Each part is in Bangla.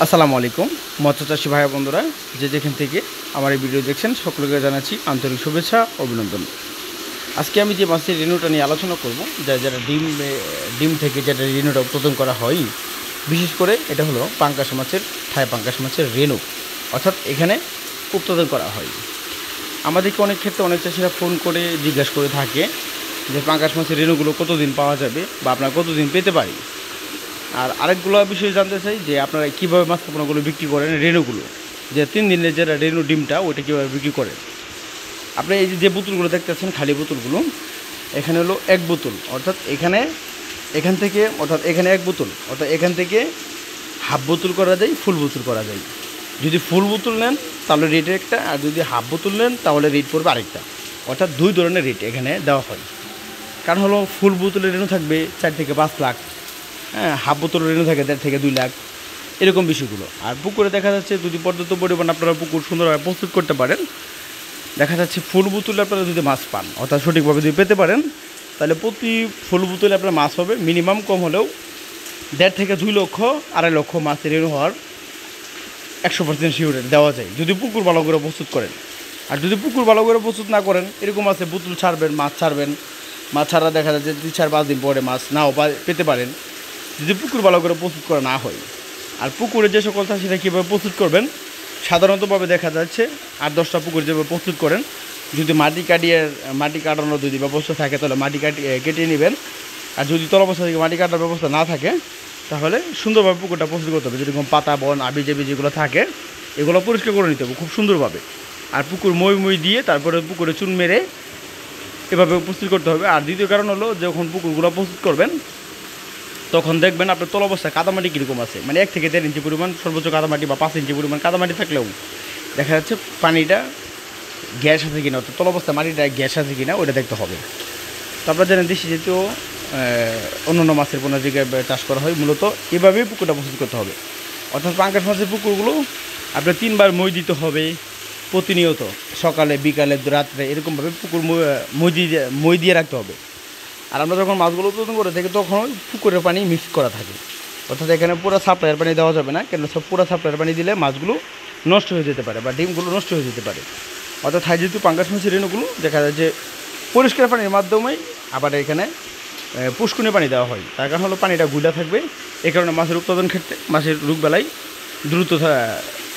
আসসালামু আলাইকুম মৎস্য চাষী ভাই বন্ধুরা, যে যেখান থেকে আমার এই ভিডিও দেখছেন সকলকে জানাচ্ছি আন্তরিক শুভেচ্ছা অভিনন্দন। আজকে আমি যে মাছের রেণুটা নিয়ে আলোচনা করব, যারা ডিম থেকে যেটা রেণুটা উৎপাদন করা হয়, বিশেষ করে এটা হলো পাঙ্গাস মাছের থাই পাঙ্গাস মাছের রেণু, অর্থাৎ এখানে উৎপাদন করা হয়। আমাদেরকে অনেক ক্ষেত্রে অনেক চাষিরা ফোন করে জিজ্ঞাসা করে থাকে যে পাঙ্গাস মাছের রেণুগুলো কতদিন পাওয়া যাবে বা আপনারা কতদিন পেতে পারি। আর আরেকগুলো বিষয় জানতে চাই যে আপনারা কীভাবে মাছ পোনাগুলো বিক্রি করেন, রেণুগুলো যে 3 দিনের যেটা রেণু ডিমটা ওইটা কীভাবে বিক্রি করেন। আপনি এই যে বোতলগুলো দেখতেছেন, খালি বোতলগুলো, এখানে হলো 1 বোতল, অর্থাৎ এখান থেকে অর্থাৎ এখানে 1 বোতল, অর্থাৎ এখান থেকে হাফ বোতল করা যায়, ফুল বোতল করা যায়। যদি ফুল বোতল নেন তাহলে রেট একটা, আর যদি হাফ বোতল নেন তাহলে রেট পড়বে আরেকটা, অর্থাৎ 2 ধরনের রেট এখানে দেওয়া হয়। কারণ হলো ফুল বোতলের রেণু থাকবে 4 থেকে 5 লাখ, হ্যাঁ, হাফ বোতলের রেণু থাকে 1.5 থেকে 2 লাখ, এরকম বিষয়গুলো। আর পুকুরে দেখা যাচ্ছে যদি পর্যাপ্ত পরিমাণ আপনারা পুকুর সুন্দরভাবে প্রস্তুত করতে পারেন, দেখা যাচ্ছে ফুল বোতলে আপনারা যদি মাছ পান, অর্থাৎ সঠিকভাবে যদি পেতে পারেন, তাহলে প্রতি ফুল বোতলে আপনার মাছ হবে মিনিমাম কম হলেও 1.5 থেকে 2 লক্ষ 2.5 লক্ষ মাছের রেণু হওয়ার 100% শিওর দেওয়া যায় যদি পুকুর ভালো করে প্রস্তুত করেন। আর যদি পুকুর ভালো করে প্রস্তুত না করেন, এরকম আছে বোতল ছাড়বেন, মাছ ছাড়া দেখা যাচ্ছে 3-4-5 দিন পরে মাছ নাও পেতে পারেন, যদি পুকুর ভালো করে প্রস্তুত করা না হয়। আর পুকুরে যে সকল চাষিরা কীভাবে প্রস্তুত করবেন, সাধারণতভাবে দেখা যাচ্ছে 8-10টা পুকুর যেভাবে প্রস্তুত করেন, যদি মাটি কাটানোর যদি ব্যবস্থা থাকে তাহলে মাটি কেটে নেবেন। আর যদি তলবস্থা থেকে মাটি কাটার ব্যবস্থা না থাকে, তাহলে সুন্দরভাবে পুকুরটা প্রস্তুত করতে হবে। যেরকম পাতা বন আবিজাবি যেগুলো থাকে এগুলো পরিষ্কার করে নিতে হবে খুব সুন্দরভাবে। আর পুকুর মই দিয়ে তারপরে পুকুরে চুন মেরে এভাবে প্রস্তুত করতে হবে। আর দ্বিতীয় কারণ হলো, যখন পুকুরগুলো প্রস্তুত করবেন তখন দেখবেন আপনার তল অবস্থায় কাদামাটি কীরকম আছে, মানে 1 থেকে 1.5 ইঞ্চি পরিমাণ সর্বোচ্চ কাদামাটি বা 5 ইঞ্চি পরিমাণ কাদামাটি থাকলেও দেখা যাচ্ছে পানিটা গ্যাস আছে কিনা, অর্থাৎ তল অবস্থায় মাটিটা গ্যাস আছে কিনা ওটা দেখতে হবে। তারপর জানেন দেশি যেহেতু অন্যান্য মাছের পোনা জায়গায় চাষ করা হয়, মূলত এভাবেই পুকুরটা প্রস্তুত করতে হবে। অর্থাৎ পাঙ্গাস মাছের পুকুরগুলো আপনার 3 বার মই দিতে হবে প্রতিনিয়ত, সকালে বিকালে রাত্রে, এরকমভাবে পুকুর মই দিয়ে রাখতে হবে। আর আমরা যখন মাছগুলো উৎপাদন করে থাকি তখন পুকুরের পানি মিক্স করা থাকে, অর্থাৎ এখানে পুরো সাপ্লাইয়ের পানি দেওয়া যাবে না, কেন পুরো সাপ্লাইয়ের পানি দিলে মাছগুলো নষ্ট হয়ে যেতে পারে বা ডিমগুলো নষ্ট হয়ে যেতে পারে। অর্থাৎ যেহেতু পাঙ্গাস মাছের রেণুগুলো দেখা যায় যে পরিষ্কার পানির মাধ্যমেই আবার এখানে পুষ্কুনি পানি দেওয়া হয়, তার কারণ হলো পানিটা গুলা থাকবে, এই কারণে মাছের উৎপাদন ক্ষেত্রে মাছের রোগবালাই দ্রুত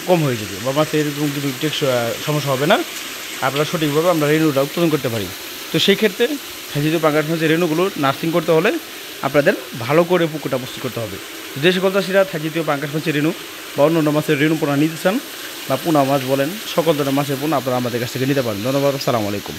কম হয়ে যাবে বা মাছের এরকম কিছু সমস্যা হবে না, আপনারা সঠিকভাবে আমরা রেণুটা উৎপাদন করতে পারি। তো সেই ক্ষেত্রে যেহেতু পাঙ্গাস মাছের রেণুগুলো নার্সিং করতে হলে আপনাদের ভালো করে পুকুরটা প্রস্তুত করতে হবে। যে সকল চাষিরা জাতীয় পাঙ্গাস মাছের রেণু বা অন্য মাছের রেণু পোনা নিতে চান বা পোনা মাছ বলেন, সকল ধরনের মাছের পোনা আপনারা আমাদের কাছ থেকে নিতে পারেন। ধন্যবাদ, আসসালামু আলাইকুম।